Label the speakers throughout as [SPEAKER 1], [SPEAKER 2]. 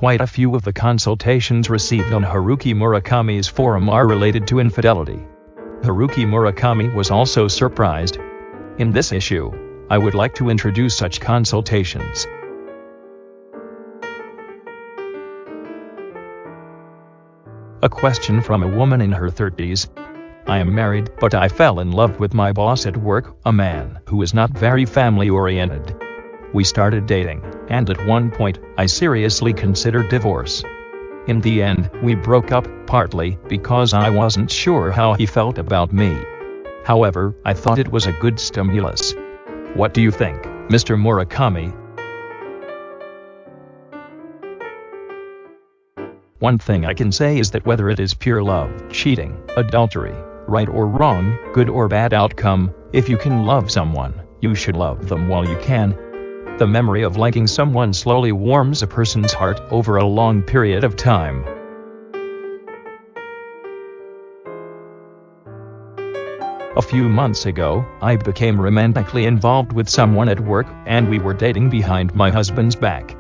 [SPEAKER 1] quite a few of the consultations received on Haruki Murakami's forum are related to infidelity. Haruki Murakami was also surprised. In this issue, I would like to introduce such consultations. A question from a woman in her 30s. I am married, but I fell in love with my boss at work, a man who is not very family-oriented. We started dating, and at one point, I seriously considered divorce. In the end, we broke up, partly because I wasn't sure how he felt about me. However, I thought it was a good stimulus. What do you think, Mr. Murakami? One thing I can say is that whether it is pure love, cheating, adultery, right or wrong, good or bad outcome, if you can love someone, you should love them while you can. The memory of liking someone slowly warms a person's heart over a long period of time. A few months ago, I became romantically involved with someone at work, and we were dating behind my husband's back.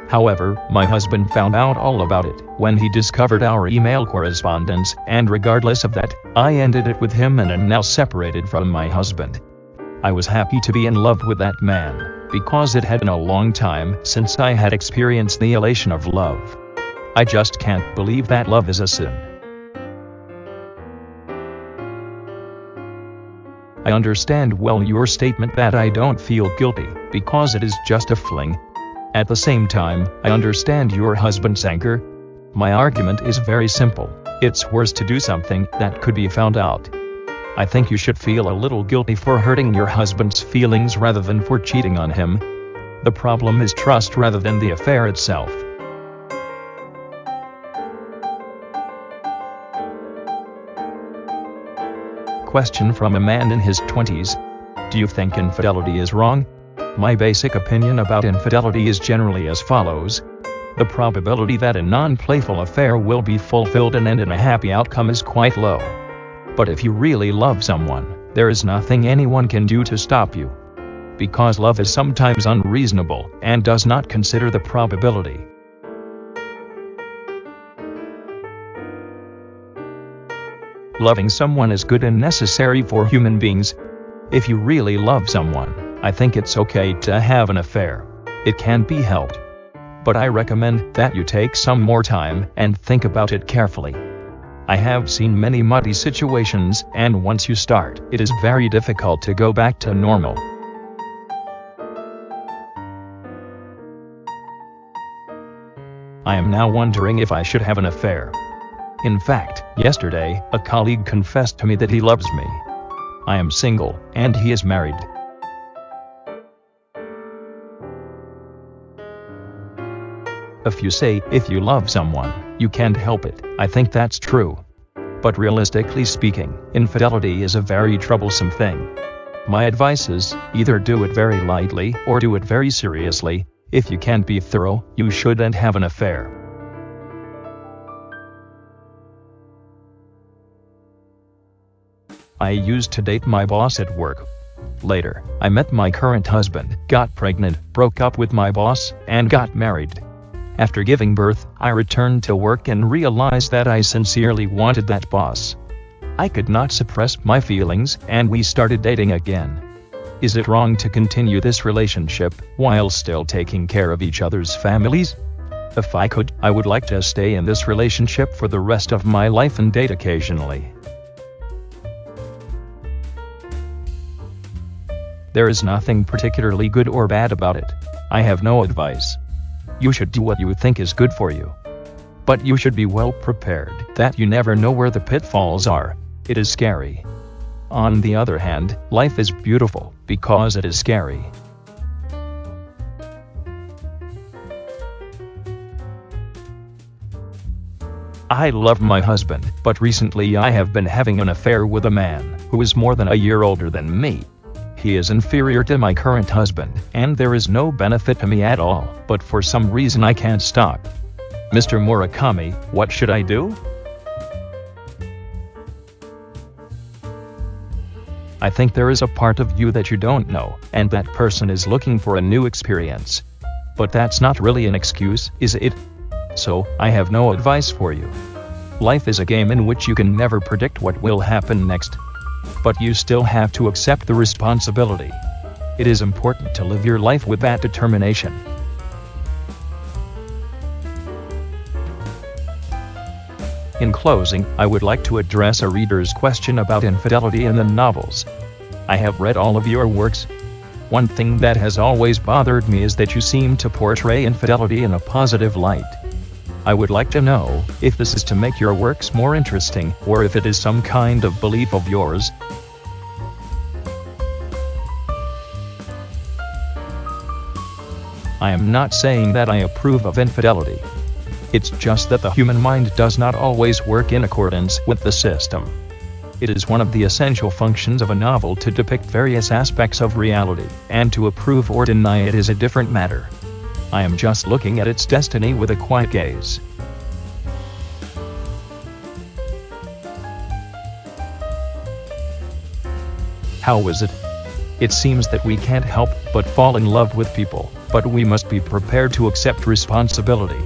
[SPEAKER 1] However, my husband found out all about it when he discovered our email correspondence, and regardless of that, I ended it with him and am now separated from my husband. I was happy to be in love with that man, because it had been a long time since I had experienced the elation of love. I just can't believe that love is a sin. I understand well your statement that I don't feel guilty, because it is just a fling. At the same time, I understand your husband's anger. My argument is very simple. It's worse to do something that could be found out. I think you should feel a little guilty for hurting your husband's feelings rather than for cheating on him. The problem is trust rather than the affair itself. Question from a man in his 20s. Do you think infidelity is wrong? My basic opinion about infidelity is generally as follows. The probability that a non-playful affair will be fulfilled and end in a happy outcome is quite low. But if you really love someone, there is nothing anyone can do to stop you. Because love is sometimes unreasonable and does not consider the probability. Loving someone is good and necessary for human beings. If you really love someone, I think it's okay to have an affair. It can be helped. But I recommend that you take some more time and think about it carefully. I have seen many muddy situations, and once you start, it is very difficult to go back to normal. I am now wondering if I should have an affair. In fact, yesterday, a colleague confessed to me that he loves me. I am single, and he is married. If you say, if you love someone, you can't help it, I think that's true. But realistically speaking, infidelity is a very troublesome thing. My advice is, either do it very lightly or do it very seriously. If you can't be thorough, you shouldn't have an affair. I used to date my boss at work. Later, I met my current husband, got pregnant, broke up with my boss, and got married. After giving birth, I returned to work and realized that I sincerely wanted that boss. I could not suppress my feelings, and we started dating again. Is it wrong to continue this relationship while still taking care of each other's families? If I could, I would like to stay in this relationship for the rest of my life and date occasionally. There is nothing particularly good or bad about it. I have no advice. You should do what you think is good for you. But you should be well prepared that you never know where the pitfalls are. It is scary. On the other hand, life is beautiful because it is scary. I love my husband, but recently I have been having an affair with a man who is more than a year older than me. He is inferior to my current husband, and there is no benefit to me at all, but for some reason I can't stop. Mr. Murakami, what should I do? I think there is a part of you that you don't know, and that person is looking for a new experience. But that's not really an excuse, is it? So, I have no advice for you. Life is a game in which you can never predict what will happen next. But you still have to accept the responsibility. It is important to live your life with that determination. In closing, I would like to address a reader's question about infidelity in the novels. I have read all of your works. One thing that has always bothered me is that you seem to portray infidelity in a positive light. I would like to know if this is to make your works more interesting, or if it is some kind of belief of yours. I am not saying that I approve of infidelity. It's just that the human mind does not always work in accordance with the system. It is one of the essential functions of a novel to depict various aspects of reality, and to approve or deny it is a different matter. I am just looking at its destiny with a quiet gaze. How was it? It seems that we can't help but fall in love with people, but we must be prepared to accept responsibility.